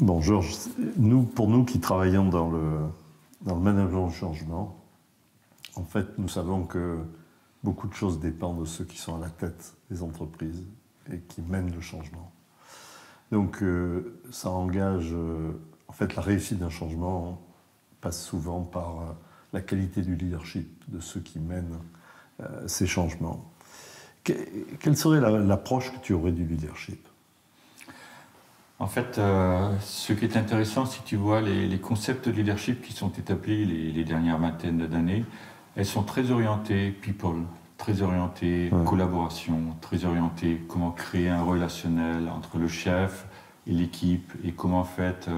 Bon, Georges, pour nous qui travaillons dans le management du changement, en fait, nous savons que beaucoup de choses dépendent de ceux qui sont à la tête des entreprises et qui mènent le changement. Donc, ça engage... en fait, la réussite d'un changement passe souvent par la qualité du leadership de ceux qui mènent ces changements. Quelle serait l'approche que tu aurais du leadership ? En fait, ce qui est intéressant, si tu vois les concepts de leadership qui sont établis les dernières vingtaines d'années, elles sont très orientées people, très orientées collaboration, très orientées comment créer un relationnel entre le chef et l'équipe et comment en fait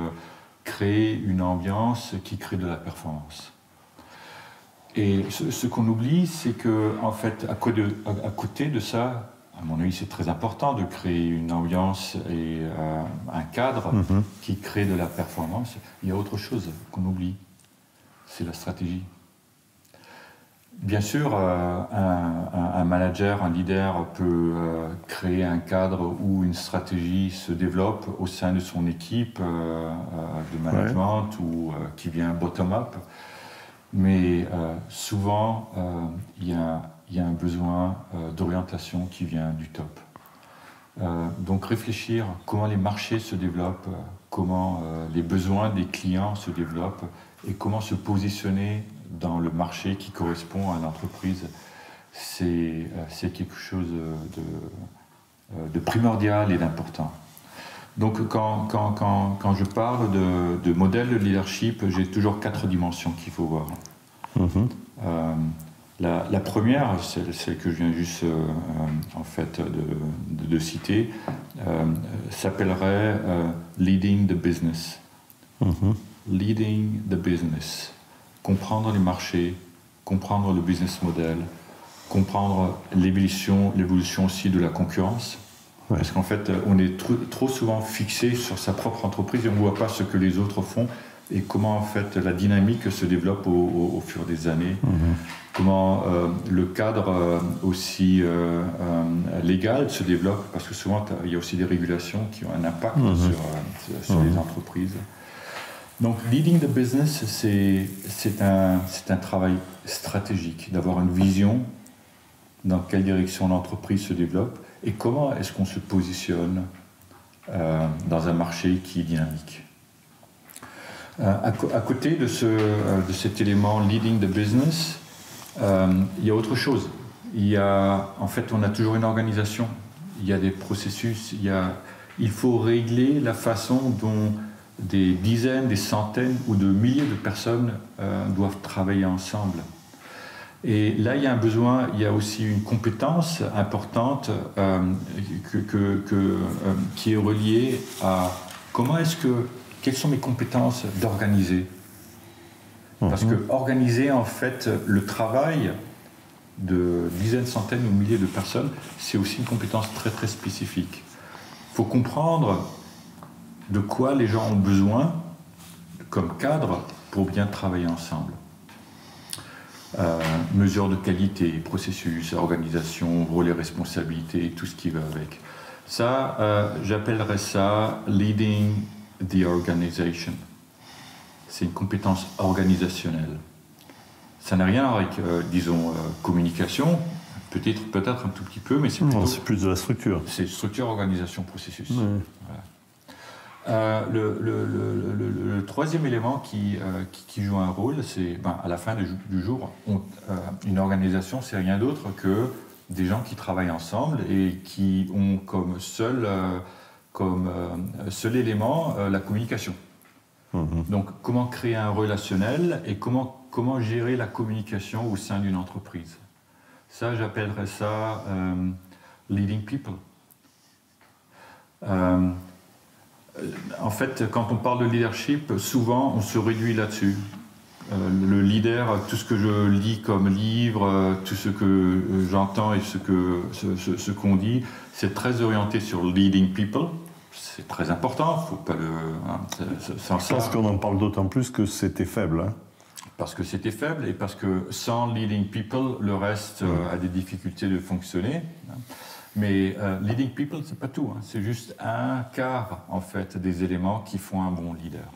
créer une ambiance qui crée de la performance. Et ce qu'on oublie, c'est que en fait, à côté de ça, à mon avis, c'est très important de créer une ambiance et un cadre qui crée de la performance. Il y a autre chose qu'on oublie, c'est la stratégie. Bien sûr, un manager, un leader peut créer un cadre où une stratégie se développe au sein de son équipe de management ou qui vient bottom-up. Mais souvent, il y a un besoin d'orientation qui vient du top. Donc réfléchir comment les marchés se développent, comment les besoins des clients se développent et comment se positionner dans le marché qui correspond à l'entreprise, c'est quelque chose de primordial et d'important. Donc quand je parle de modèle de leadership, j'ai toujours 4 dimensions qu'il faut voir. La première, celle que je viens juste en fait de citer, s'appellerait Leading the Business. Leading the Business. Comprendre les marchés, comprendre le business model, comprendre l'évolution aussi de la concurrence. Parce qu'en fait, on est trop souvent fixé sur sa propre entreprise et on ne voit pas ce que les autres font et comment en fait la dynamique se développe au fur des années. Comment le cadre aussi légal se développe, parce que souvent il y a aussi des régulations qui ont un impact sur les entreprises. Donc leading the business, c'est un travail stratégique, d'avoir une vision dans quelle direction l'entreprise se développe et comment est-ce qu'on se positionne dans un marché qui est dynamique. À côté de cet élément leading the business, il y a autre chose. En fait, on a toujours une organisation, il y a des processus, il faut régler la façon dont des dizaines, des centaines ou de milliers de personnes doivent travailler ensemble. Et là, il y a un besoin, il y a aussi une compétence importante qui est reliée à quelles sont mes compétences d'organiser. Parce que organiser en fait le travail de dizaines, centaines ou milliers de personnes, c'est aussi une compétence très très spécifique. Il faut comprendre de quoi les gens ont besoin comme cadre pour bien travailler ensemble. Mesures de qualité, processus, organisation, rôle et responsabilité, tout ce qui va avec. Ça, j'appellerais ça leading the organization. C'est une compétence organisationnelle. Ça n'a rien avec, disons, communication, peut-être un tout petit peu, mais c'est plutôt... Non, c'est plus de la structure. C'est structure, organisation, processus. Voilà. Le troisième élément qui joue un rôle, c'est, à la fin du jour, une organisation, c'est rien d'autre que des gens qui travaillent ensemble et qui ont comme seul élément la communication. Donc, comment créer un relationnel et comment gérer la communication au sein d'une entreprise. Ça, j'appellerais ça leading people. En fait, quand on parle de leadership, souvent, on se réduit là-dessus. Le leader, tout ce que je lis comme livre, tout ce que j'entends et ce qu'on dit, c'est très orienté sur leading people. C'est très important, il ne faut pas le... Je pense qu'on en parle d'autant plus que c'était faible. Parce que c'était faible et parce que sans leading people, le reste a des difficultés de fonctionner. Mais leading people, c'est pas tout. Hein. C'est juste un quart, en fait, des éléments qui font un bon leader.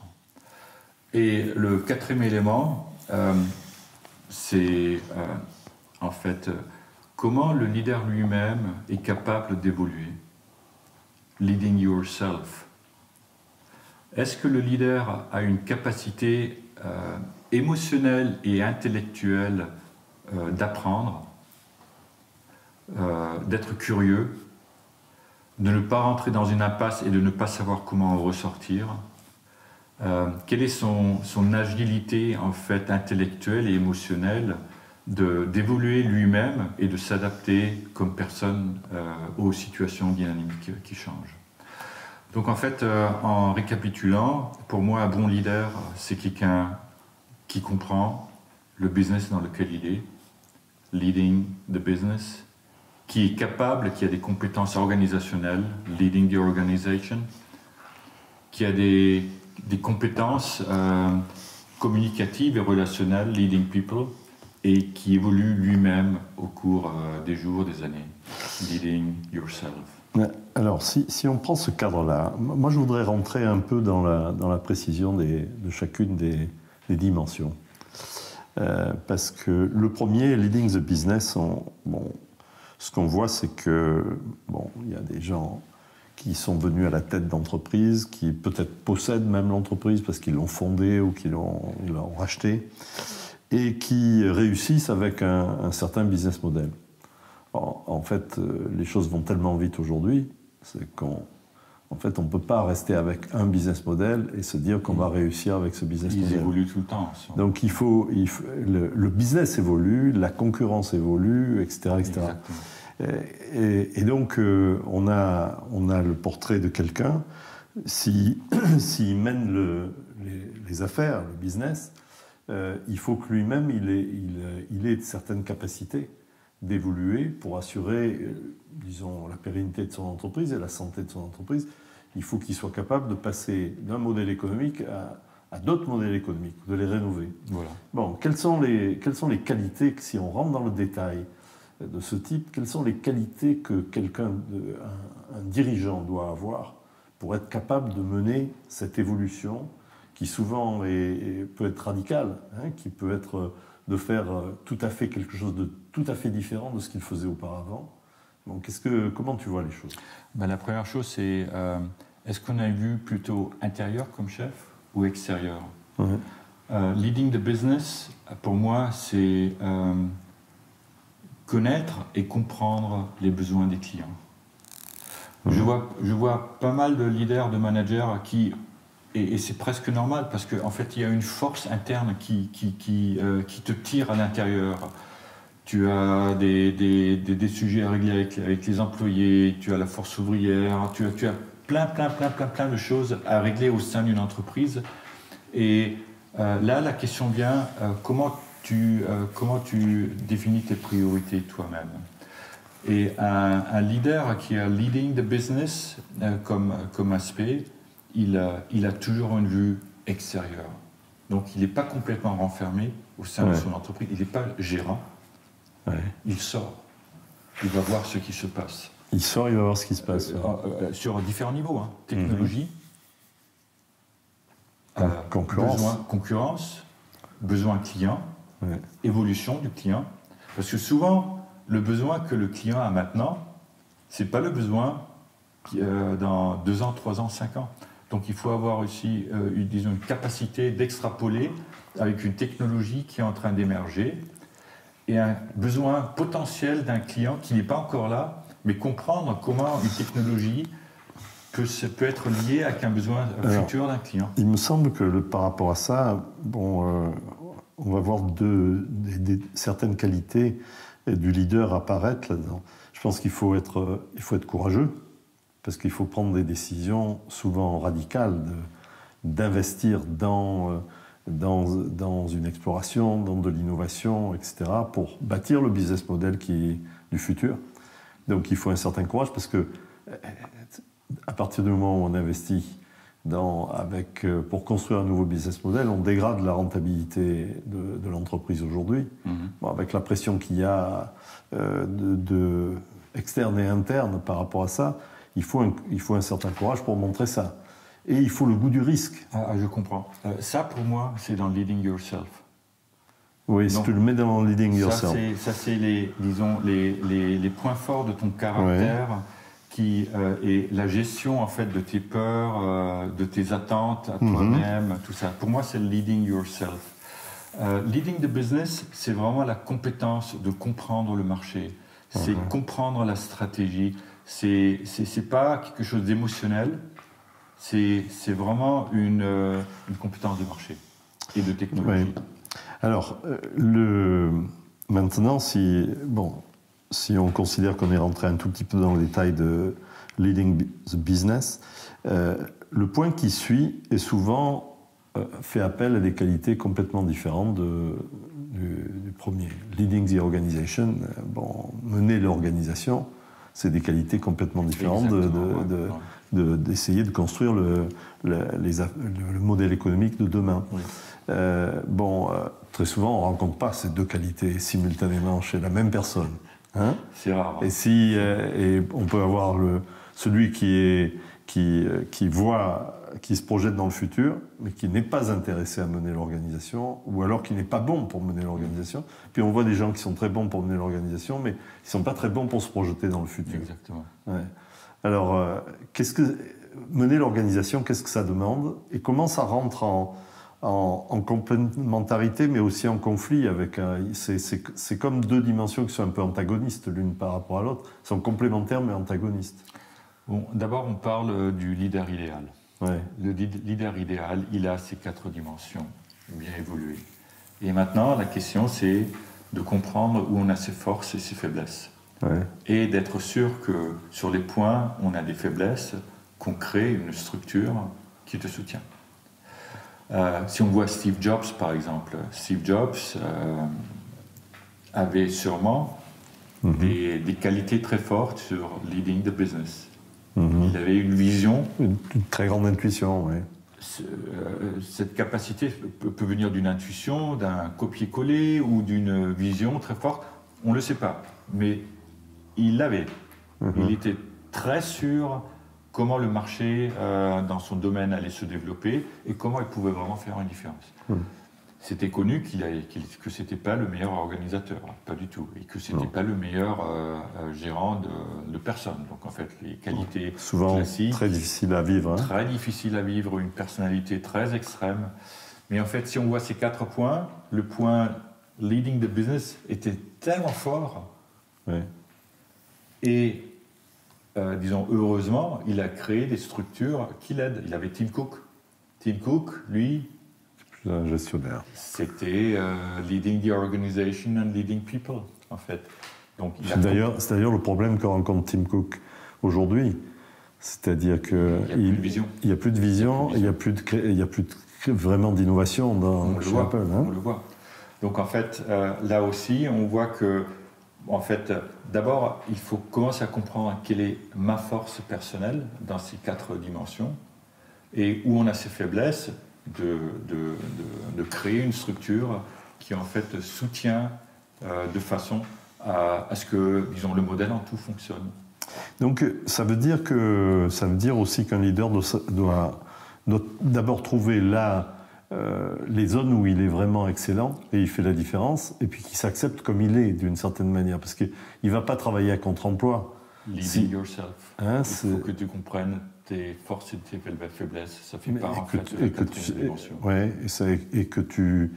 Et le quatrième élément, c'est en fait comment le leader lui-même est capable d'évoluer. Leading yourself. Est-ce que le leader a une capacité émotionnelle et intellectuelle d'apprendre, d'être curieux, de ne pas rentrer dans une impasse et de ne pas savoir comment en ressortir? Quelle est son agilité en fait intellectuelle et émotionnelle d'évoluer lui-même et de s'adapter comme personne aux situations dynamiques qui changent. Donc en fait, en récapitulant, pour moi un bon leader, c'est quelqu'un qui comprend le business dans lequel il est, leading the business, qui est capable, qui a des compétences organisationnelles, leading the organization, qui a des compétences communicatives et relationnelles, leading people, et qui évolue lui-même au cours des jours, des années, leading yourself. Alors, si on prend ce cadre-là, moi je voudrais rentrer un peu dans la précision de chacune des dimensions. Parce que le premier, leading the business, ce qu'on voit, c'est que il y a des gens qui sont venus à la tête d'entreprises, qui peut-être possèdent même l'entreprise parce qu'ils l'ont fondée ou qu'ils l'ont rachetée, et qui réussissent avec un certain business model. En fait, les choses vont tellement vite aujourd'hui, c'est qu'on fait, on ne peut pas rester avec un business model et se dire qu'on va réussir avec ce business model. Ils évoluent tout le temps. Donc le business évolue, la concurrence évolue, etc. etc. Et donc, on a le portrait de quelqu'un, s'il mène les affaires, le business, il faut que lui-même, il ait certaines capacités d'évoluer pour assurer, disons, la pérennité de son entreprise et la santé de son entreprise. Il faut qu'il soit capable de passer d'un modèle économique à d'autres modèles économiques, de les rénover. Voilà. Bon, quelles sont les qualités, si on rentre dans le détail de ce type, quelles sont les qualités que un dirigeant doit avoir pour être capable de mener cette évolution qui souvent peut être radicale, qui peut être de faire tout à fait quelque chose de tout à fait différent de ce qu'il faisait auparavant. Donc, comment tu vois les choses ? La première chose, c'est est-ce qu'on a vu plutôt intérieur comme chef ou extérieur ? Leading the business, pour moi, c'est connaître et comprendre les besoins des clients. Je vois pas mal de leaders, de managers qui, et c'est presque normal parce qu'en fait il y a une force interne qui te tire à l'intérieur. Tu as des sujets à régler avec les employés, tu as la force ouvrière, tu as plein de choses à régler au sein d'une entreprise. Et là la question vient, comment tu définis tes priorités toi-même. Et un leader qui a leading the business comme aspect, il a toujours une vue extérieure. Donc il n'est pas complètement renfermé au sein de son entreprise, il n'est pas gérant, il sort, il va voir ce qui se passe. Il sort, il va voir ce qui se passe. Sur différents niveaux, technologie, concurrence, besoin client, évolution du client. Parce que souvent, le besoin que le client a maintenant, ce n'est pas le besoin dans 2 ans, 3 ans, 5 ans. Donc il faut avoir aussi une capacité d'extrapoler avec une technologie qui est en train d'émerger et un besoin potentiel d'un client qui n'est pas encore là, mais comprendre comment une technologie peut être liée avec un besoin futur d'un client. Il me semble que par rapport à ça, on va voir certaines qualités du leader apparaître là-dedans. Je pense qu'il faut être courageux, parce qu'il faut prendre des décisions souvent radicales, d'investir dans une exploration, dans de l'innovation, etc., pour bâtir le business model du futur. Donc il faut un certain courage, parce que à partir du moment où on investit pour construire un nouveau business model, on dégrade la rentabilité de l'entreprise aujourd'hui. Avec la pression qu'il y a externe et interne par rapport à ça, il faut un certain courage pour montrer ça. Et il faut le goût du risque. Je comprends. Ça, pour moi, c'est dans Leading Yourself. Oui, si tu le mets dans le Leading Yourself. Ça, c'est les points forts de ton caractère, et la gestion en fait de tes peurs, de tes attentes à toi-même, tout ça. Pour moi, c'est le Leading Yourself. Leading the business, c'est vraiment la compétence de comprendre le marché, c'est comprendre la stratégie. C'est pas quelque chose d'émotionnel, c'est vraiment une compétence de marché et de technologie. Oui. Alors, maintenant, si on considère qu'on est rentré un tout petit peu dans le détail de leading the business, le point qui suit est souvent fait appel à des qualités complètement différentes du premier. Leading the organization, mener l'organisation, c'est des qualités complètement différentes d'essayer de construire le modèle économique de demain. Oui. Très souvent, on ne rencontre pas ces deux qualités simultanément chez la même personne. Hein? C'est rare. Et et on peut avoir celui qui se projette dans le futur, mais qui n'est pas intéressé à mener l'organisation, ou alors qui n'est pas bon pour mener l'organisation. Puis on voit des gens qui sont très bons pour mener l'organisation, mais qui ne sont pas très bons pour se projeter dans le futur. Exactement. Ouais. Alors, mener l'organisation, qu'est-ce que ça demande? Et comment ça rentre en complémentarité, mais aussi en conflit avec... c'est comme deux dimensions qui sont un peu antagonistes l'une par rapport à l'autre. Elles sont complémentaires, mais antagonistes. Bon, d'abord, on parle du leader idéal. Ouais. Le leader idéal, il a ces 4 dimensions bien évoluées. Et maintenant, la question, c'est de comprendre où on a ses forces et ses faiblesses. Ouais. Et d'être sûr que sur les points où on a des faiblesses, qu'on crée une structure qui te soutient. Si on voit Steve Jobs, par exemple, Steve Jobs avait sûrement des qualités très fortes sur leading the business. Il avait une vision. Une très grande intuition, oui. Cette capacité peut venir d'une intuition, d'un copier-coller ou d'une vision très forte. On ne le sait pas, mais il l'avait. Il était très sûr comment le marché dans son domaine allait se développer et comment il pouvait vraiment faire une différence. C'était connu que ce n'était pas le meilleur organisateur, pas du tout, et que ce n'était pas le meilleur gérant de personnes. Donc en fait, les qualités souvent classiques... très difficiles à vivre. Hein. Très difficiles à vivre, une personnalité très extrême. Mais en fait, si on voit ces 4 points, le point leading the business était tellement fort. Ouais. Et, disons, heureusement, il a créé des structures qui l'aident. Il avait Tim Cook. Tim Cook, lui... un gestionnaire. C'était leading the organization and leading people, en fait. C'est d'ailleurs le problème que rencontre Tim Cook aujourd'hui. C'est-à-dire qu'il n'y a plus de vision, il n'y a plus vraiment d'innovation chez Apple. Hein. On le voit. Donc en fait, là aussi, on voit que, en fait, d'abord, il faut commencer à comprendre quelle est ma force personnelle dans ces 4 dimensions et où on a ses faiblesses. De créer une structure qui en fait soutient de façon à ce que, disons, le modèle en tout fonctionne. Donc ça veut dire aussi qu'un leader doit d'abord trouver les zones où il est vraiment excellent et il fait la différence, et puis qu'il s'accepte comme il est d'une certaine manière, parce qu'il ne va pas travailler à contre-emploi. Leading yourself. Il faut que tu comprennes tes forces et tes faiblesses. Ça fait part, en fait, de la 4e dimension. Ouais, et que tu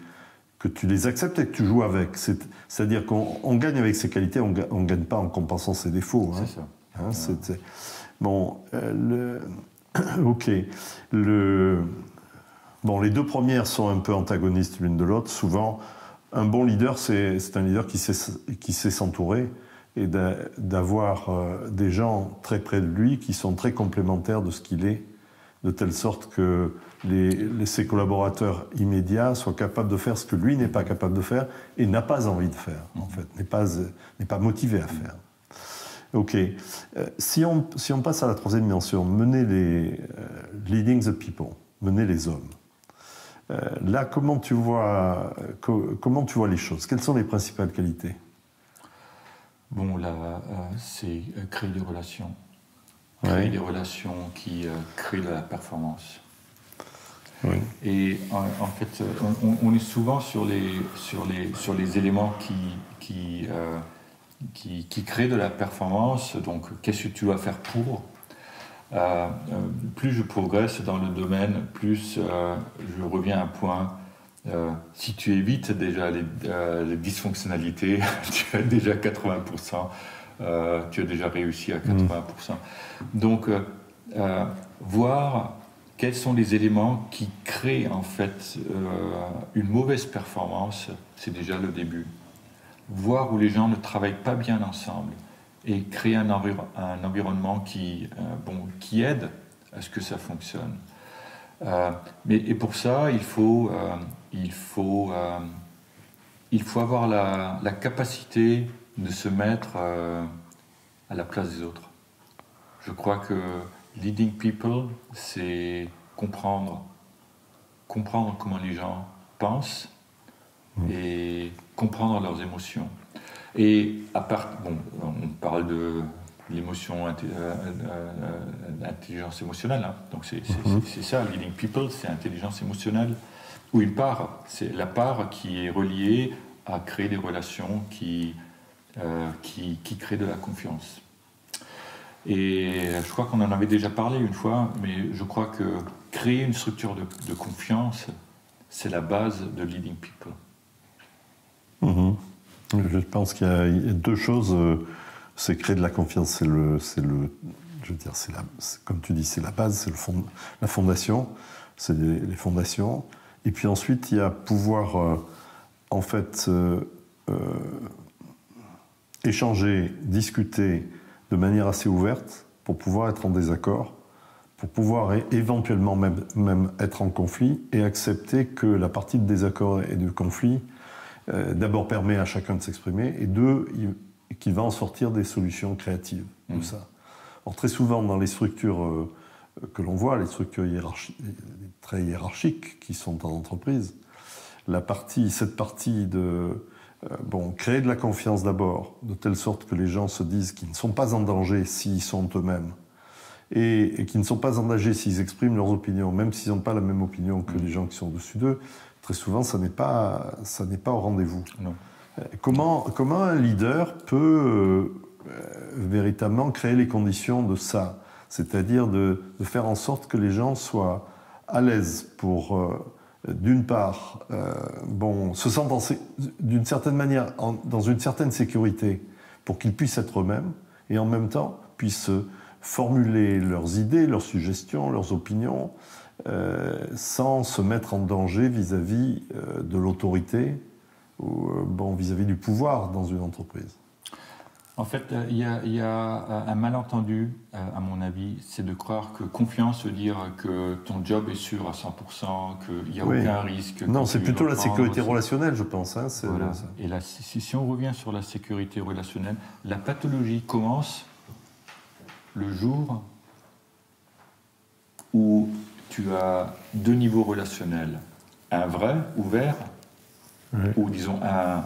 les acceptes et que tu joues avec. C'est-à-dire qu'on gagne avec ses qualités, on ne gagne pas en compensant ses défauts. Hein. C'est ça. Bon, ok. Les 2 premières sont un peu antagonistes l'une de l'autre. Souvent, un bon leader, c'est un leader qui sait s'entourer et d'avoir des gens très près de lui qui sont très complémentaires de ce qu'il est, de telle sorte que ses collaborateurs immédiats soient capables de faire ce que lui n'est pas capable de faire et n'a pas envie de faire, en fait, n'est pas motivé à faire. Ok. Si on passe à la 3e dimension, leading the people, mener les hommes. Là, comment tu vois les choses? Quelles sont les principales qualités? Bon, là, c'est créer des relations. Créer des relations qui créent de la performance. Oui. Et en fait, on est souvent sur les éléments qui créent de la performance. Donc, qu'est-ce que tu dois faire pour plus je progresse dans le domaine, plus je reviens à un point. Si tu évites déjà les dysfonctionnalités, tu as déjà 80%, tu as déjà réussi à 80%. Donc, voir quels sont les éléments qui créent en fait une mauvaise performance, c'est déjà le début. Voir où les gens ne travaillent pas bien ensemble et créer un environnement qui aide à ce que ça fonctionne. Et pour ça, il faut avoir la capacité de se mettre à la place des autres. Je crois que leading people, c'est comprendre comment les gens pensent et comprendre leurs émotions. Et à part, on parle de l'émotion, l'intelligence émotionnelle. Hein. Donc c'est ça, leading people, c'est intelligence émotionnelle. Ou une part, c'est la part qui est reliée à créer des relations qui créent de la confiance. Et je crois qu'on en avait déjà parlé une fois, mais je crois que créer une structure de confiance, c'est la base de leading people. Je pense qu'il y a deux choses. C'est créer de la confiance, comme tu dis, c'est la base, c'est la fondation, c'est les fondations. Et puis ensuite, il y a pouvoir, en fait, échanger, discuter de manière assez ouverte pour pouvoir être en désaccord, pour pouvoir éventuellement même être en conflit et accepter que la partie de désaccord et de conflit, d'abord permet à chacun de s'exprimer et deux, qu'il va en sortir des solutions créatives de ça. Alors très souvent dans les structures que l'on voit, les structures très hiérarchiques qui sont en entreprise, cette partie de créer de la confiance d'abord, de telle sorte que les gens se disent qu'ils ne sont pas en danger s'ils sont eux-mêmes et qu'ils ne sont pas en danger s'ils expriment leurs opinions, même s'ils n'ont pas la même opinion que les gens qui sont au-dessus d'eux. Très souvent, ça n'est pas au rendez-vous. Non. Comment un leader peut véritablement créer les conditions de ça, c'est-à-dire de faire en sorte que les gens soient à l'aise pour, d'une part, se sentent d'une certaine manière dans une certaine sécurité pour qu'ils puissent être eux-mêmes et en même temps puissent formuler leurs idées, leurs suggestions, leurs opinions sans se mettre en danger vis-à-vis de l'autorité ou vis-à-vis du pouvoir dans une entreprise. En fait, il y a un malentendu, à mon avis, c'est de croire que confiance veut dire que ton job est sûr à 100%, qu'il n'y a aucun risque. Non, c'est plutôt la sécurité relationnelle, je pense. Hein, voilà. Et là, si on revient sur la sécurité relationnelle, la pathologie commence le jour où tu as deux niveaux relationnels, un vrai, ouvert, ou disons un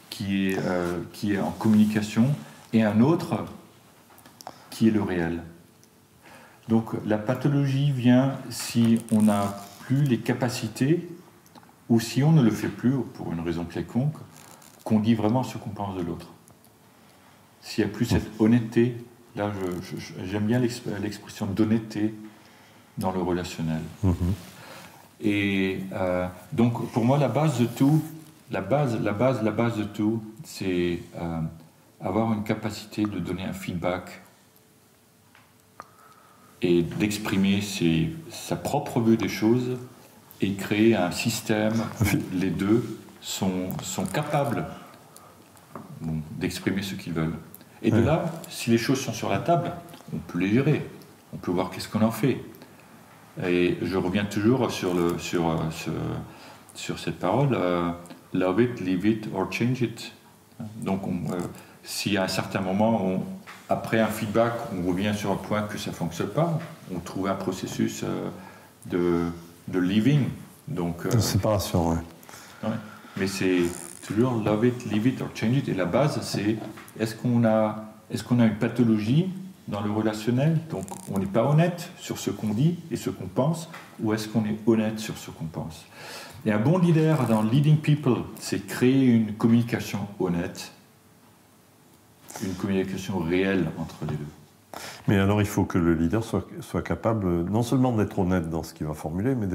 qui est en communication, et un autre qui est le réel. Donc la pathologie vient si on n'a plus les capacités, ou si on ne le fait plus, pour une raison quelconque, qu'on dit vraiment ce qu'on pense de l'autre. S'il n'y a plus cette honnêteté, là j'aime bien l'expression d'honnêteté dans le relationnel. Et donc pour moi la base de tout, la base de tout, c'est avoir une capacité de donner un feedback et d'exprimer sa propre vue des choses et créer un système où les deux sont capables d'exprimer ce qu'ils veulent. Et de là, si les choses sont sur la table, on peut les gérer, on peut voir qu'est-ce qu'on en fait. Et je reviens toujours sur cette parole, love it, leave it or change it. Donc, si à un certain moment, après un feedback, on revient sur un point que ça ne fonctionne pas, on trouve un processus de leaving. Donc, de séparation, oui. Ouais. Mais c'est toujours love it, leave it or change it. Et la base, c'est est-ce qu'on a une pathologie dans le relationnel, donc on n'est pas honnête sur ce qu'on dit et ce qu'on pense, ou est-ce qu'on est honnête sur ce qu'on pense? Et un bon leader dans Leading People, c'est créer une communication honnête, une communication réelle entre les deux. Mais alors il faut que le leader soit capable non seulement d'être honnête dans ce qu'il va formuler, mais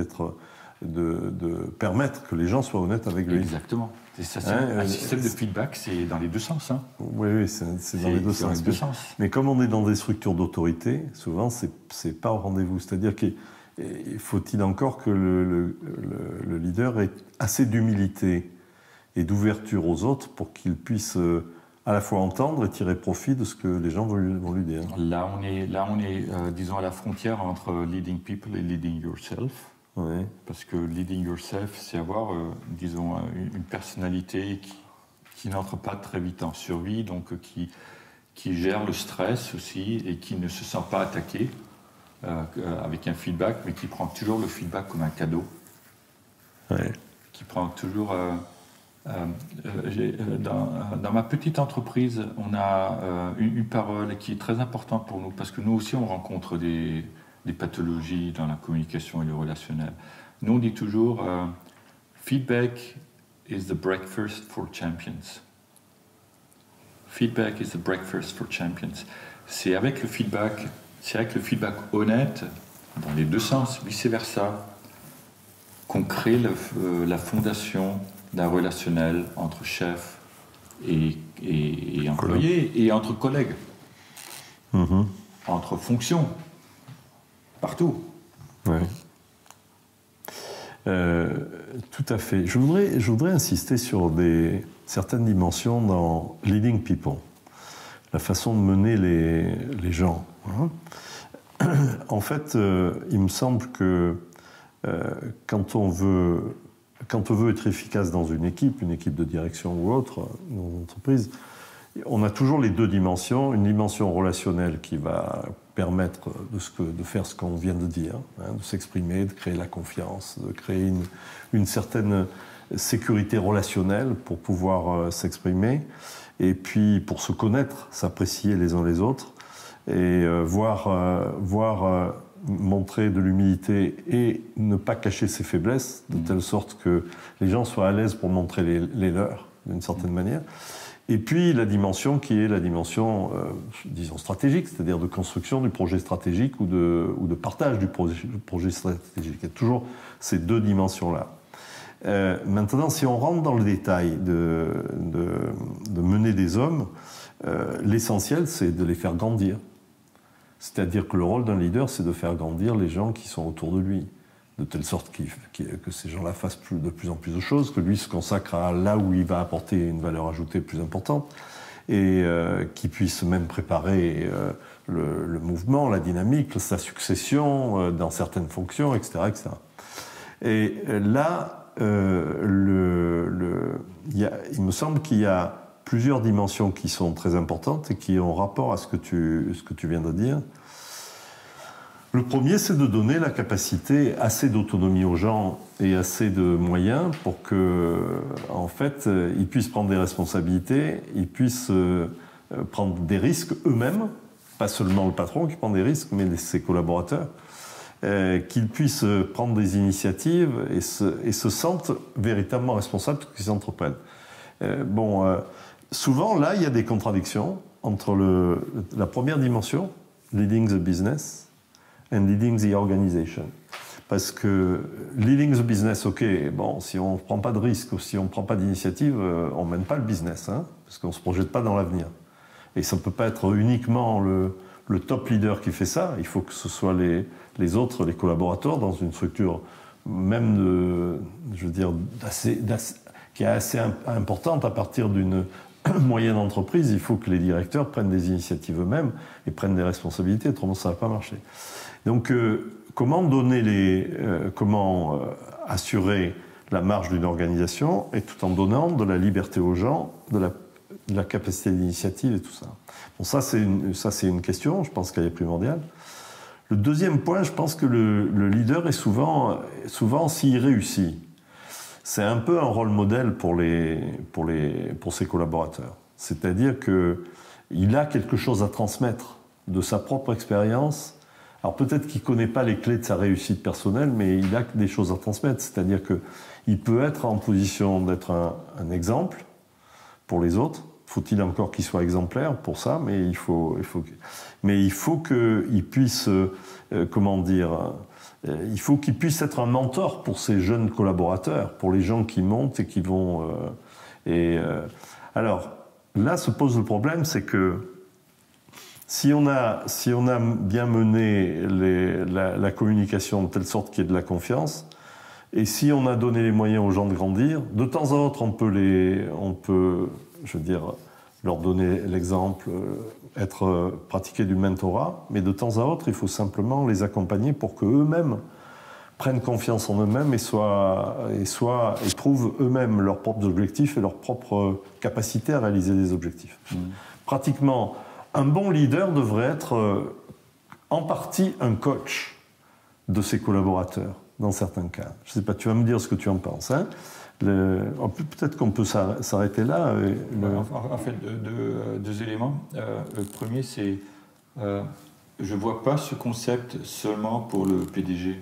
de permettre que les gens soient honnêtes avec lui. Exactement. Et ça, un système de feedback, c'est dans les deux sens. Hein. Oui, c'est dans les deux sens. Mais comme on est dans des structures d'autorité, souvent, c'est pas au rendez-vous. C'est-à-dire qu'il faut-il encore que le leader ait assez d'humilité et d'ouverture aux autres pour qu'il puisse à la fois entendre et tirer profit de ce que les gens vont lui dire. Là, on est disons, à la frontière entre leading people et leading yourself. Oui. Parce que leading yourself, c'est avoir, disons, une personnalité qui n'entre pas très vite en survie, donc qui gère le stress aussi et qui ne se sent pas attaqué avec un feedback, mais qui prend toujours le feedback comme un cadeau. Ouais. Qui prend toujours... dans ma petite entreprise, on a une parole qui est très importante pour nous, parce que nous aussi, on rencontre des pathologies dans la communication et le relationnel. Nous, on dit toujours feedback is the breakfast for champions. Feedback is the breakfast for champions. C'est avec le feedback honnête, dans les deux sens, vice-versa, qu'on crée la fondation d'un relationnel entre chef et employé, et entre collègues, entre fonctions. Partout. Oui. Tout à fait. Je voudrais insister sur certaines dimensions dans Leading People, la façon de mener les gens. En fait, il me semble que quand on veut être efficace dans une équipe de direction ou autre, dans une entreprise, on a toujours les deux dimensions. Une dimension relationnelle qui va permettre de faire ce qu'on vient de dire, de s'exprimer, de créer la confiance, de créer une certaine sécurité relationnelle pour pouvoir s'exprimer, et puis pour se connaître, s'apprécier les uns les autres, et montrer de l'humilité et ne pas cacher ses faiblesses, de telle sorte que les gens soient à l'aise pour montrer les leurs, d'une certaine manière. Et puis la dimension qui est la dimension, disons, stratégique, c'est-à-dire de construction du projet stratégique ou de partage du projet stratégique. Il y a toujours ces deux dimensions-là. Maintenant, si on rentre dans le détail de mener des hommes, l'essentiel, c'est de les faire grandir. C'est-à-dire que le rôle d'un leader, c'est de faire grandir les gens qui sont autour de lui, de telle sorte que ces gens-là fassent de plus en plus de choses, que lui se consacre à là où il va apporter une valeur ajoutée plus importante, et qu'il puisse même préparer le mouvement, la dynamique, sa succession dans certaines fonctions, etc. etc. Et là, il me semble qu'il y a plusieurs dimensions qui sont très importantes et qui ont rapport à ce que tu viens de dire. Le premier, c'est de donner la capacité, assez d'autonomie aux gens et assez de moyens pour que, en fait, ils puissent prendre des responsabilités, ils puissent prendre des risques eux-mêmes, pas seulement le patron qui prend des risques, mais ses collaborateurs, qu'ils puissent prendre des initiatives et se sentent véritablement responsables de ce qu'ils entreprennent. Souvent, là, il y a des contradictions entre la première dimension, leading the business, and leading the organization. Parce que leading the business, ok, bon, si on ne prend pas de risque ou si on ne prend pas d'initiative, on ne mène pas le business, parce qu'on ne se projette pas dans l'avenir. Et ça ne peut pas être uniquement le top leader qui fait ça, il faut que ce soit les autres, les collaborateurs, dans une structure même qui est assez importante à partir d'une moyenne entreprise, il faut que les directeurs prennent des initiatives eux-mêmes et prennent des responsabilités, autrement ça ne va pas marcher. Donc, comment assurer la marge d'une organisation et tout en donnant de la liberté aux gens, de la capacité d'initiative et tout ça. Bon, ça c'est une question, je pense qu'elle est primordiale. Le deuxième point, je pense que le leader est souvent s'il réussit, c'est un peu un rôle modèle pour ses collaborateurs. C'est-à-dire qu'il a quelque chose à transmettre de sa propre expérience. Alors peut-être qu'il ne connaît pas les clés de sa réussite personnelle, mais il a des choses à transmettre. C'est-à-dire qu'il peut être en position d'être un exemple pour les autres. Faut-il encore qu'il soit exemplaire pour ça, mais il faut qu'il puisse, il faut qu'il puisse être un mentor pour ses jeunes collaborateurs, pour les gens qui montent et qui vont... Alors, là se pose le problème, c'est que si on a bien mené la communication de telle sorte qu'il y ait de la confiance, et si on a donné les moyens aux gens de grandir, de temps en temps, on peut, je veux dire, leur donner l'exemple, pratiquer du mentorat, mais de temps à autre, il faut simplement les accompagner pour qu'eux-mêmes prennent confiance en eux-mêmes et trouvent eux-mêmes leurs propres objectifs et leurs propres capacités à réaliser des objectifs. Pratiquement, un bon leader devrait être en partie un coach de ses collaborateurs, dans certains cas. Je ne sais pas, tu vas me dire ce que tu en penses. Hein. Peut-être qu'on peut s'arrêter là. En fait, deux éléments. Le premier, c'est je ne vois pas ce concept seulement pour le PDG.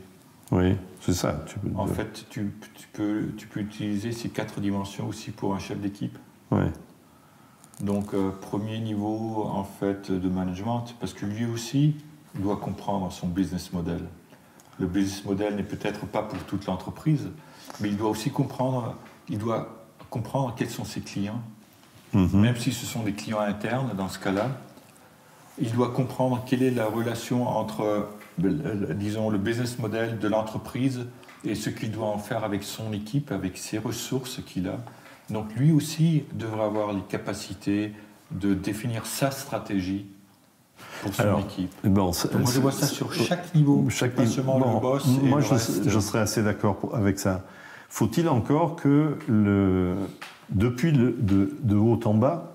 Oui, c'est ça. En fait, tu peux utiliser ces 4 dimensions aussi pour un chef d'équipe. Oui. Donc, premier niveau en fait de management, parce que lui aussi doit comprendre son business model. Le business model n'est peut-être pas pour toute l'entreprise, mais il doit aussi comprendre quels sont ses clients, même si ce sont des clients internes dans ce cas-là. Il doit comprendre quelle est la relation entre, disons, le business model de l'entreprise et ce qu'il doit en faire avec son équipe, avec ses ressources qu'il a. Donc lui aussi devrait avoir les capacités de définir sa stratégie pour son équipe. Bon, donc je vois ça sur chaque niveau, pas seulement le boss et moi, le reste. je serais assez d'accord avec ça. Faut-il encore que, depuis de haut en bas,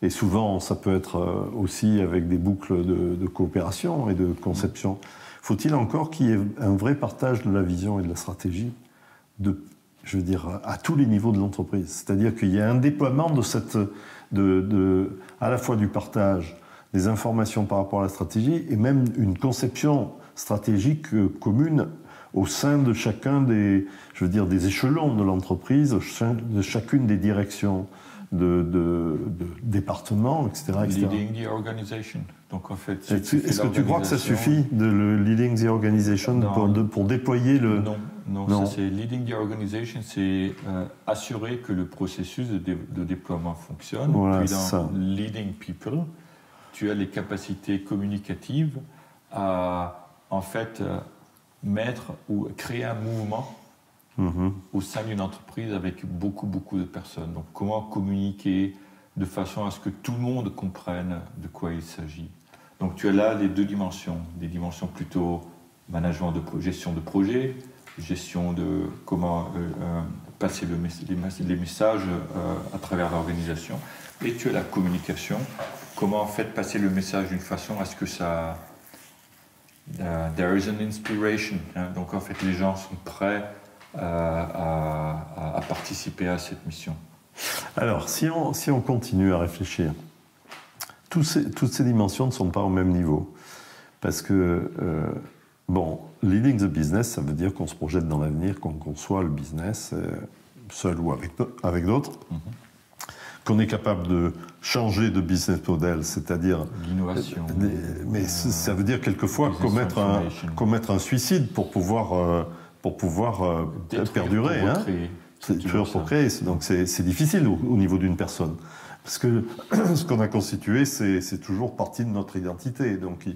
et souvent ça peut être aussi avec des boucles de coopération et de conception, faut-il encore qu'il y ait un vrai partage de la vision et de la stratégie je veux dire, à tous les niveaux de l'entreprise. C'est-à-dire qu'il y a un déploiement à la fois du partage des informations par rapport à la stratégie et même une conception stratégique commune au sein de chacun des échelons de l'entreprise, de chacune des directions de départements, etc. Leading the organization. Donc en fait, est-ce que tu crois que ça suffit de leading the organization pour déployer le... Non, ça c'est leading the organization, c'est assurer que le processus de déploiement fonctionne. Voilà, puis dans leading people, tu as les capacités communicatives à en fait mettre ou créer un mouvement au sein d'une entreprise avec beaucoup de personnes. Donc comment communiquer de façon à ce que tout le monde comprenne de quoi il s'agit. Donc tu as là les 2 dimensions, des dimensions plutôt management gestion de projet, gestion de comment passer les messages à travers l'organisation, et tu as la communication, comment en fait passer le message d'une façon à ce que ça there is an inspiration, hein. Donc en fait les gens sont prêts à participer à cette mission. Alors si on continue à réfléchir, toutes ces dimensions ne sont pas au même niveau, parce que leading the business, ça veut dire qu'on se projette dans l'avenir, qu'on conçoit le business seul ou avec d'autres, qu'on est capable de changer de business model, c'est-à-dire l'innovation. Mais ça veut dire quelquefois commettre un suicide pour pouvoir perdurer. C'est toujours pour créer. Donc c'est difficile au niveau d'une personne. Parce que ce qu'on a constitué, c'est toujours partie de notre identité. Donc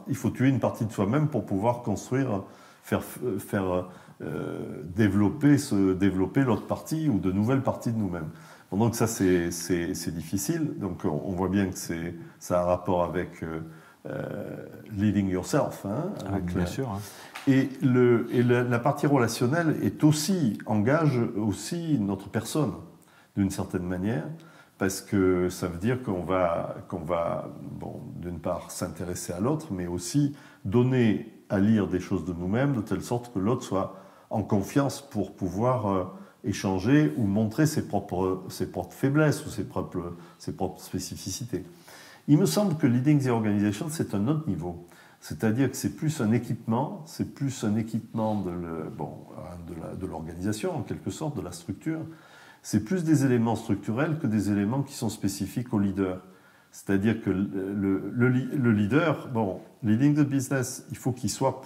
il faut tuer une partie de soi-même pour pouvoir construire, faire développer l'autre partie ou de nouvelles parties de nous-mêmes. Donc ça, c'est difficile. Donc on voit bien que ça a un rapport avec leading yourself. Bien sûr. Hein. Et la partie relationnelle engage aussi notre personne, d'une certaine manière, parce que ça veut dire qu'on va d'une part s'intéresser à l'autre, mais aussi donner à lire des choses de nous-mêmes, de telle sorte que l'autre soit en confiance pour pouvoir échanger ou montrer ses propres faiblesses ou ses propres spécificités. Il me semble que Leading the Organization, c'est un autre niveau. C'est-à-dire que c'est plus un équipement de l'organisation, en quelque sorte, de la structure. C'est plus des éléments structurels que des éléments qui sont spécifiques au leader. C'est-à-dire que le leader, leading the business, il faut qu'il soit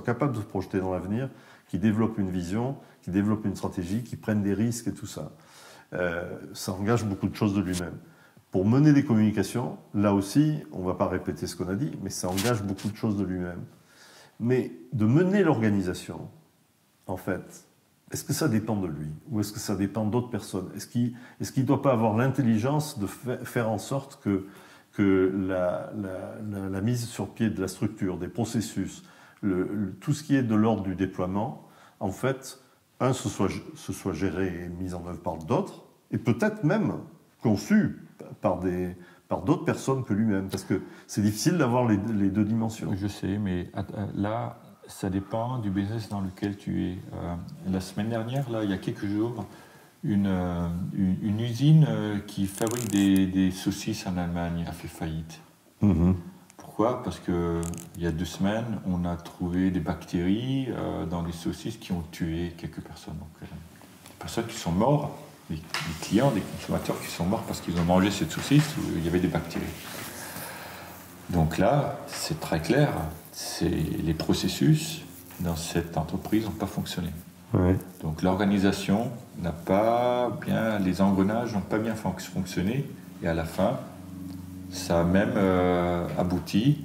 capable de se projeter dans l'avenir, qu'il développe une vision, qu'il développe une stratégie, qu'il prenne des risques et tout ça. Ça engage beaucoup de choses de lui-même. Pour mener des communications, là aussi, on ne va pas répéter ce qu'on a dit, mais ça engage beaucoup de choses de lui-même. Mais de mener l'organisation, en fait, est-ce que ça dépend de lui ou est-ce que ça dépend d'autres personnes? Est-ce qu'il ne doit pas avoir l'intelligence de faire en sorte que la mise sur pied de la structure, des processus, tout ce qui est de l'ordre du déploiement, en fait, ce soit géré et mis en œuvre par d'autres, et peut-être même conçu par d'autres personnes que lui-même, parce que c'est difficile d'avoir les deux dimensions. Je sais, mais là, ça dépend du business dans lequel tu es. La semaine dernière, là, il y a quelques jours, une usine qui fabrique des saucisses en Allemagne a fait faillite. Mm-hmm. Pourquoi? Parce qu'il y a 2 semaines, on a trouvé des bactéries dans des saucisses qui ont tué quelques personnes. Donc, des personnes qui sont mortes, des clients, des consommateurs qui sont morts parce qu'ils ont mangé cette saucisse où il y avait des bactéries. Donc là, c'est très clair, les processus dans cette entreprise n'ont pas fonctionné. Ouais. Donc l'organisation n'a pas bien, les engrenages n'ont pas bien fonctionné, et à la fin, ça a même abouti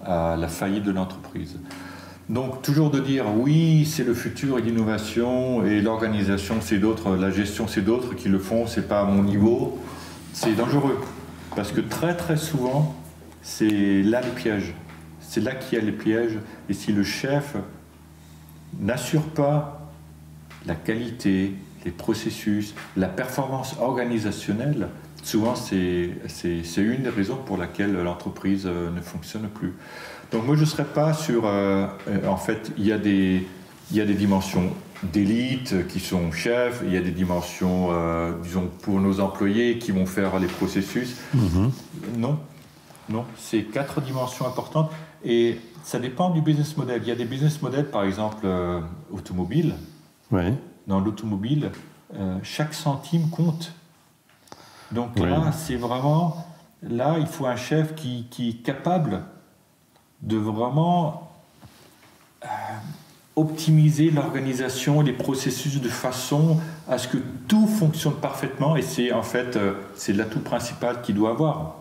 à la faillite de l'entreprise. Donc toujours de dire oui, c'est le futur et l'innovation, et l'organisation c'est d'autres, la gestion c'est d'autres qui le font, c'est pas à mon niveau, c'est dangereux. Parce que très très souvent, c'est là les pièges. C'est là qu'il y a les pièges. Et si le chef n'assure pas la qualité, les processus, la performance organisationnelle, souvent c'est une des raisons pour laquelle l'entreprise ne fonctionne plus. Donc moi je ne serais pas sur... en fait, il y a des dimensions d'élite qui sont chefs, il y a des dimensions, disons, pour nos employés qui vont faire les processus. Mm-hmm. Non, c'est 4 dimensions importantes et ça dépend du business model. Il y a des business models, par exemple, automobiles. Oui. Dans l'automobile, chaque centime compte. Donc là, c'est vraiment... Là, il faut un chef qui est capable de vraiment optimiser l'organisation, les processus de façon à ce que tout fonctionne parfaitement. Et c'est en fait, c'est l'atout principal qu'il doit avoir.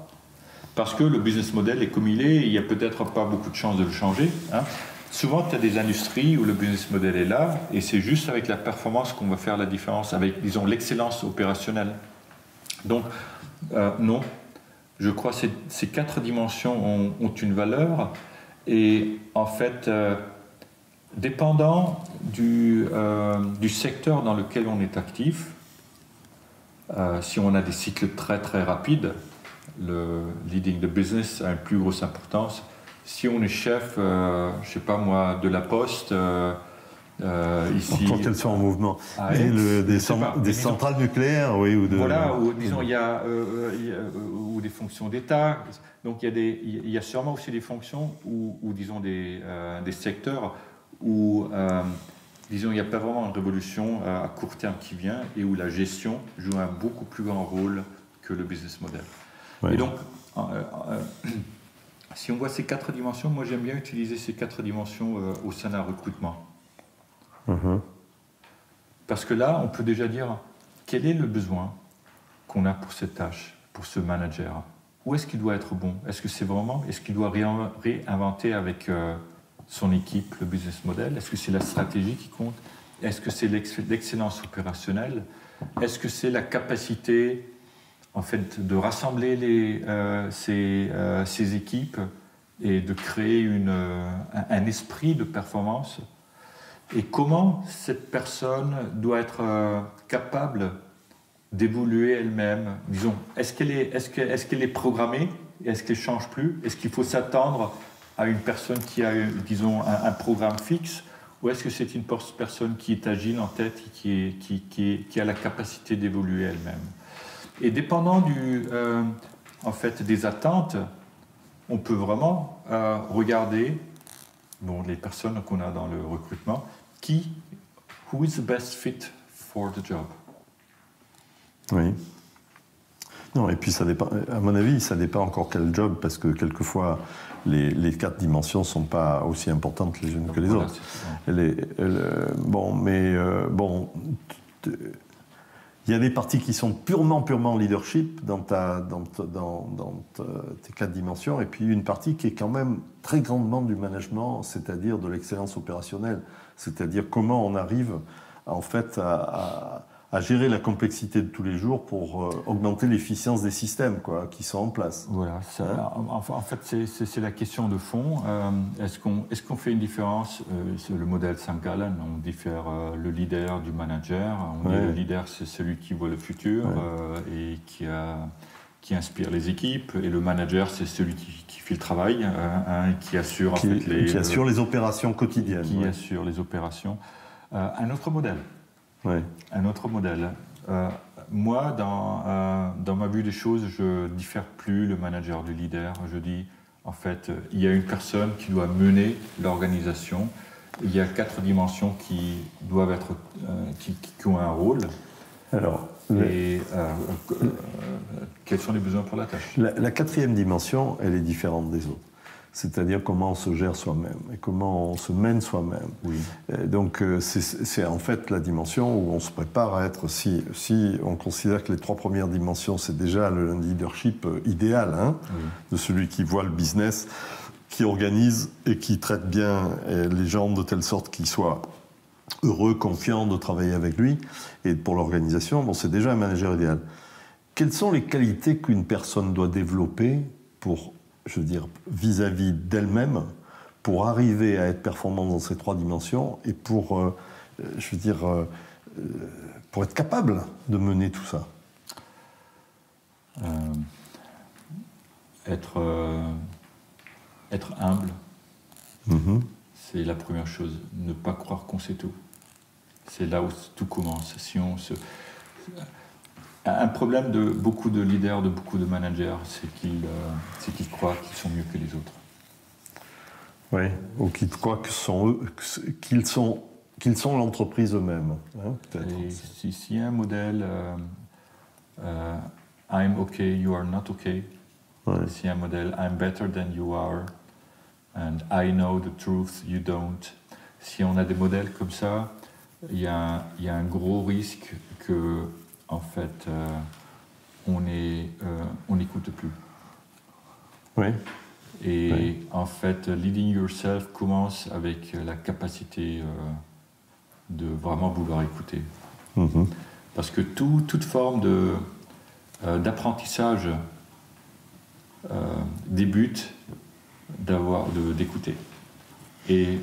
Parce que le business model est comme il est, il n'y a peut-être pas beaucoup de chances de le changer. Hein. Souvent, tu as des industries où le business model est là, et c'est juste avec la performance qu'on va faire la différence, avec, disons, l'excellence opérationnelle. Donc, non, je crois que ces 4 dimensions ont une valeur, et en fait, dépendant du secteur dans lequel on est actif, si on a des cycles très très rapides, le leading the business a une plus grosse importance. Si on est chef, je ne sais pas moi, de la Poste, ici... Quand elles sont en mouvement. Des centrales nucléaires, oui. Voilà, ou disons, il y a ou des fonctions d'État. Donc il y a sûrement aussi des fonctions ou disons des secteurs où, disons, il n'y a pas vraiment une révolution à court terme qui vient et où la gestion joue un beaucoup plus grand rôle que le business model. Ouais. Et donc, si on voit ces 4 dimensions, moi j'aime bien utiliser ces 4 dimensions au sein d'un recrutement. Mm-hmm. Parce que là, on peut déjà dire quel est le besoin qu'on a pour cette tâche, pour ce manager. Où est-ce qu'il doit être bon? Est-ce qu'il doit réinventer avec son équipe le business model? Est-ce que c'est la stratégie qui compte? Est-ce que c'est l'excellence opérationnelle? Est-ce que c'est la capacité en fait, de rassembler ces équipes et de créer un esprit de performance? Et comment cette personne doit être capable d'évoluer elle-même? Disons, est-ce qu'elle est programmée? Est-ce qu'elle ne change plus? Est-ce qu'il faut s'attendre à une personne qui a, disons, un programme fixe? ou est-ce que c'est une personne qui est agile en tête et qui a la capacité d'évoluer elle-même? Et dépendant en fait, des attentes, on peut vraiment regarder les personnes qu'on a dans le recrutement, who is the best fit for the job? Oui. Non, et puis ça dépend, à mon avis, ça dépend encore quel job, parce que quelquefois, les 4 dimensions ne sont pas aussi importantes les unes que les autres. Il y a des parties qui sont purement leadership dans tes 4 dimensions, et puis une partie qui est quand même très grandement du management, c'est-à-dire de l'excellence opérationnelle, c'est-à-dire comment on arrive en fait à gérer la complexité de tous les jours pour augmenter l'efficience des systèmes qui sont en place. Voilà, en fait c'est la question de fond. Est-ce qu'on fait une différence sur le modèle St. Gallen, on diffère le leader du manager. Le leader, c'est celui qui voit le futur et qui inspire les équipes, et le manager, c'est celui qui fait le travail, qui assure qui assure les opérations quotidiennes. Qui assure les opérations. Un autre modèle. Ouais. Un autre modèle. Moi, dans ma vue des choses, je ne diffère plus le manager du leader. Je dis, en fait, il y a une personne qui doit mener l'organisation. Il y a 4 dimensions qui doivent être, qui ont un rôle. Alors, quels sont les besoins pour la tâche? La 4e dimension, elle est différente des autres. C'est-à-dire comment on se gère soi-même et comment on se mène soi-même. Oui. Donc c'est en fait la dimension où on se prépare à être, si on considère que les 3 premières dimensions, c'est déjà le leadership idéal, de celui qui voit le business, qui organise et qui traite bien les gens de telle sorte qu'ils soient heureux, confiants de travailler avec lui, et pour l'organisation, c'est déjà un manager idéal. Quelles sont les qualités qu'une personne doit développer pour, je veux dire, vis-à-vis d'elle-même, pour arriver à être performant dans ces 3 dimensions et pour, je veux dire, pour être capable de mener tout ça? Être humble, c'est la première chose. Ne pas croire qu'on sait tout. C'est là où tout commence. Un problème de beaucoup de leaders, de beaucoup de managers, c'est qu'ils croient qu'ils sont mieux que les autres. Oui, ou qu'ils croient qu'ils sont l'entreprise eux-mêmes. S'il y a un modèle I'm okay, you are not okay. S'il y a un modèle I'm better than you are and I know the truth, you don't. Si on a des modèles comme ça, il y a un gros risque que en fait, on n'écoute plus. Oui. Et en fait, leading yourself commence avec la capacité de vraiment vouloir écouter. Parce que toute forme d'apprentissage débute d'écouter. Et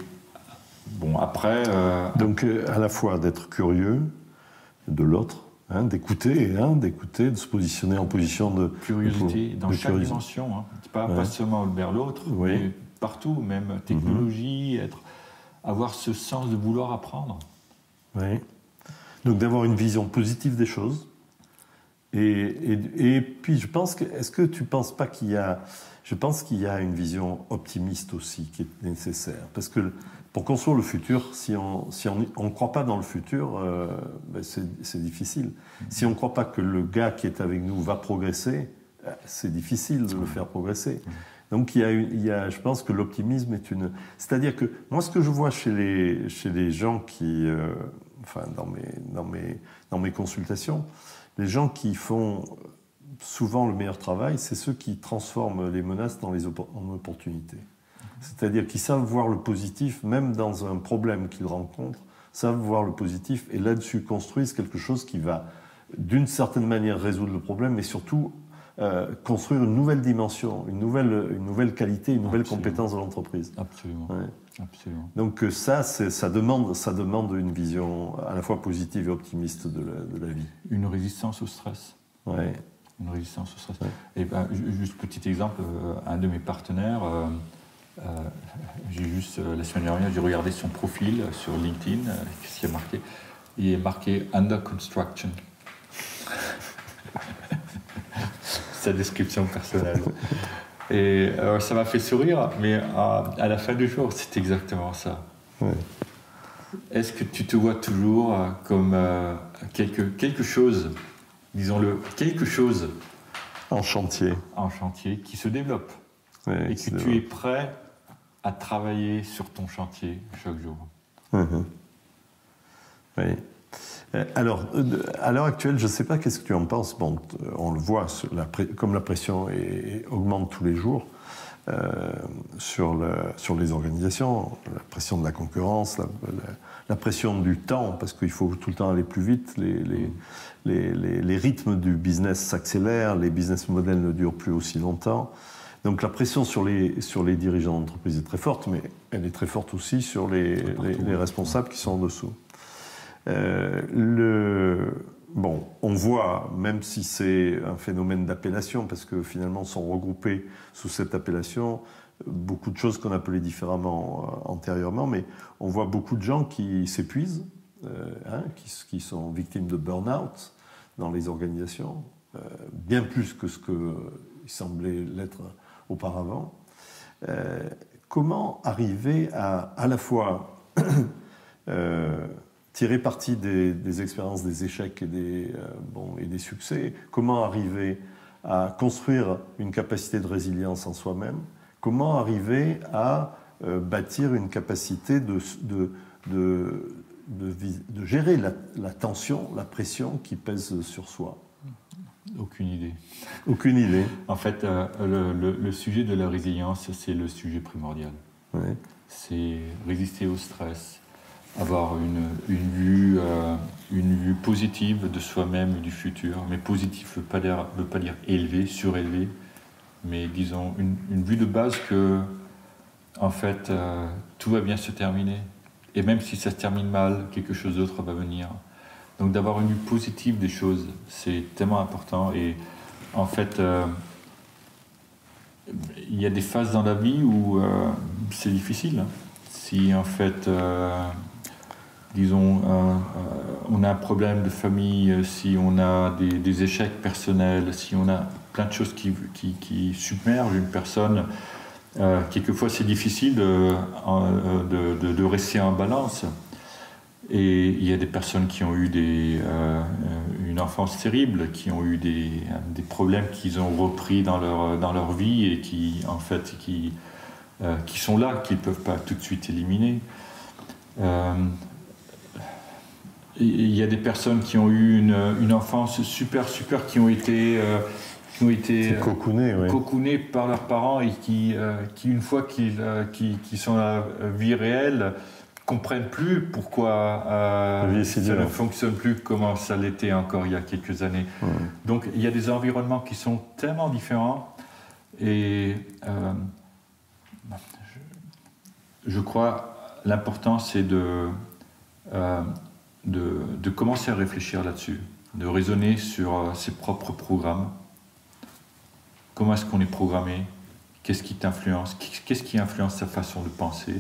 bon, après... Donc, à la fois d'être curieux de l'autre, d'écouter, de se positionner en position de curiosité dans chaque dimension, pas seulement vers l'autre, mais partout, même technologie, avoir ce sens de vouloir apprendre. Oui. Donc d'avoir une vision positive des choses. Et puis je pense que, est-ce que tu ne penses pas qu'il y a... Je pense qu'il y a une vision optimiste aussi qui est nécessaire. Parce que pour construire le futur, si on ne croit pas dans le futur, c'est difficile. Si on ne croit pas que le gars qui est avec nous va progresser, c'est difficile de le faire progresser. Donc je pense que l'optimisme est une... C'est-à-dire que moi, ce que je vois chez les gens qui... dans mes consultations, les gens qui font souvent le meilleur travail, c'est ceux qui transforment les menaces en opportunités. C'est-à-dire qu'ils savent voir le positif, même dans un problème qu'ils rencontrent, savent voir le positif et là-dessus construisent quelque chose qui va, d'une certaine manière, résoudre le problème, mais surtout construire une nouvelle dimension, une nouvelle qualité, une nouvelle compétence de l'entreprise. Absolument. Absolument. Donc ça demande une vision à la fois positive et optimiste de la vie. Une résistance au stress. Ouais. Une résistance au stress. Ouais. Et juste petit exemple, un de mes partenaires J'ai juste, la semaine dernière, j'ai regardé son profil sur LinkedIn. Qu'est-ce qu'il y a marqué? Il est marqué Under Construction. Sa description personnelle. Et ça m'a fait sourire, mais à la fin du jour, c'est exactement ça. Ouais. Est-ce que tu te vois toujours comme quelque chose, disons-le, quelque chose en chantier qui se développe, ouais, et que tu es prêt à travailler sur ton chantier chaque jour? Oui. Alors, à l'heure actuelle, je ne sais pas qu'est-ce que tu en penses. Bon, on le voit, comme la pression augmente tous les jours sur les organisations, la pression de la concurrence, la pression du temps, parce qu'il faut tout le temps aller plus vite, les rythmes du business s'accélèrent, les business models ne durent plus aussi longtemps. Donc la pression sur les dirigeants d'entreprise est très forte, mais elle est très forte aussi sur les responsables qui sont en dessous. Bon, on voit, même si c'est un phénomène d'appellation, parce que finalement sont regroupés sous cette appellation beaucoup de choses qu'on appelait différemment antérieurement, mais on voit beaucoup de gens qui s'épuisent, qui sont victimes de burn-out dans les organisations, bien plus que ce qu'il semblait l'être auparavant. Comment arriver à la fois tirer parti des expériences, des échecs et des succès? Comment arriver à construire une capacité de résilience en soi-même? Comment arriver à bâtir une capacité de gérer la tension, la pression qui pèse sur soi? Aucune idée. Aucune idée. En fait, le sujet de la résilience, c'est le sujet primordial. Oui. C'est résister au stress, avoir une vue positive de soi-même et du futur. Mais positif ne veut pas dire élevé, surélevé, mais disons une vue de base que, en fait, tout va bien se terminer. Et même si ça se termine mal, quelque chose d'autre va venir. Donc d'avoir une vue positive des choses, c'est tellement important. Et en fait, il y a des phases dans la vie où c'est difficile. Si en fait, disons, on a un problème de famille, si on a des échecs personnels, si on a plein de choses qui submergent une personne, quelquefois c'est difficile de rester en balance. Et il y a des personnes qui ont eu une enfance terrible, qui ont eu des problèmes qu'ils ont repris dans leur vie et qui sont là, qu'ils ne peuvent pas tout de suite éliminer. Il y a des personnes qui ont eu une enfance super, qui ont été cocoonées par leurs parents et qui une fois qu'ils sont dans la vie réelle, comprennent plus pourquoi ça ne fonctionne plus comme ça l'était encore il y a quelques années. Donc il y a des environnements qui sont tellement différents et je crois l'important c'est de commencer à réfléchir là-dessus, de raisonner sur ses propres programmes. Comment est-ce qu'on est programmé? Qu'est-ce qui t'influence? Qu'est-ce qui influence sa façon de penser?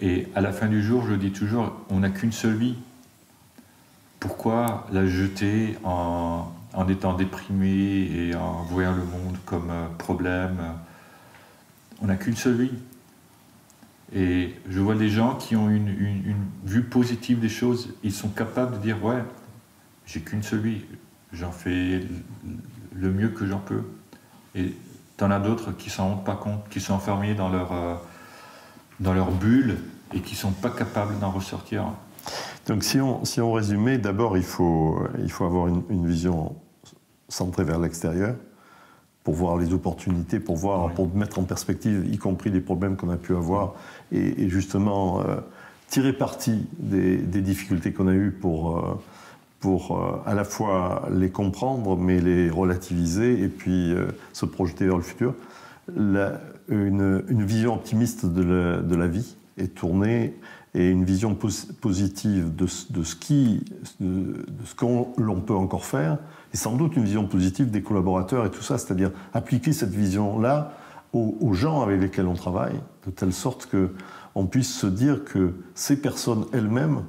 Et à la fin du jour, je dis toujours, on n'a qu'une seule vie. Pourquoi la jeter en étant déprimé et en voyant le monde comme problème? On n'a qu'une seule vie. Et je vois des gens qui ont une vue positive des choses. Ils sont capables de dire, ouais, j'ai qu'une seule vie. J'en fais le mieux que j'en peux. Et t'en as d'autres qui s'en rendent pas compte, qui sont enfermés dans leur bulle et qui ne sont pas capables d'en ressortir. Donc si on résumait, d'abord il faut avoir une vision centrée vers l'extérieur pour voir les opportunités, pour mettre en perspective, y compris les problèmes qu'on a pu avoir, et justement tirer parti des difficultés qu'on a eues pour à la fois les comprendre, mais les relativiser, et puis se projeter vers le futur. Une vision optimiste de la vie est tournée, et une vision positive de ce qu'on l'on peut encore faire, et sans doute une vision positive des collaborateurs et tout ça, c'est-à-dire appliquer cette vision-là aux gens avec lesquels on travaille, de telle sorte qu'on puisse se dire que ces personnes elles-mêmes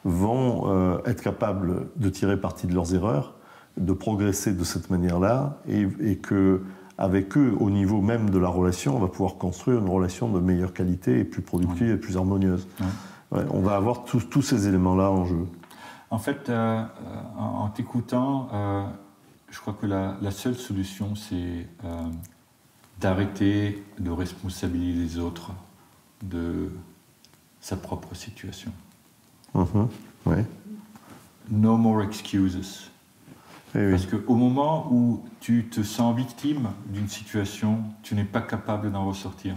vont être capables de tirer parti de leurs erreurs, de progresser de cette manière-là, et qu'avec eux, au niveau même de la relation, on va pouvoir construire une relation de meilleure qualité et plus productive et plus harmonieuse. Ouais, on va avoir tous ces éléments-là en jeu. En fait, en t'écoutant, je crois que la seule solution, c'est d'arrêter de responsabiliser les autres de sa propre situation. Ouais. No more excuses. Parce qu'au moment où tu te sens victime d'une situation, tu n'es pas capable d'en ressortir.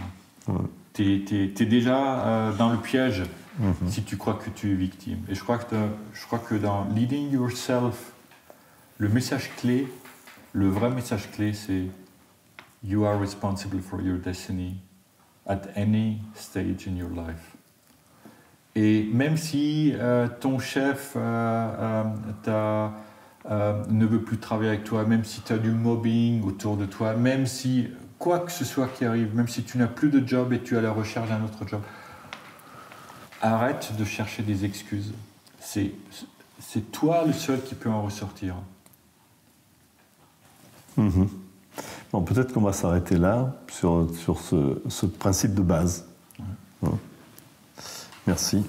Tu es déjà dans le piège si tu crois que tu es victime. Et je crois que dans Leading Yourself, le message clé, le vrai message clé, c'est You are responsible for your destiny at any stage in your life. Et même si ton chef ne veut plus travailler avec toi, même si tu as du mobbing autour de toi, même si quoi que ce soit qui arrive, même si tu n'as plus de job et tu es à la recherche d'un autre job, arrête de chercher des excuses. C'est toi le seul qui peut en ressortir. Bon, peut-être qu'on va s'arrêter là, sur ce principe de base. Merci.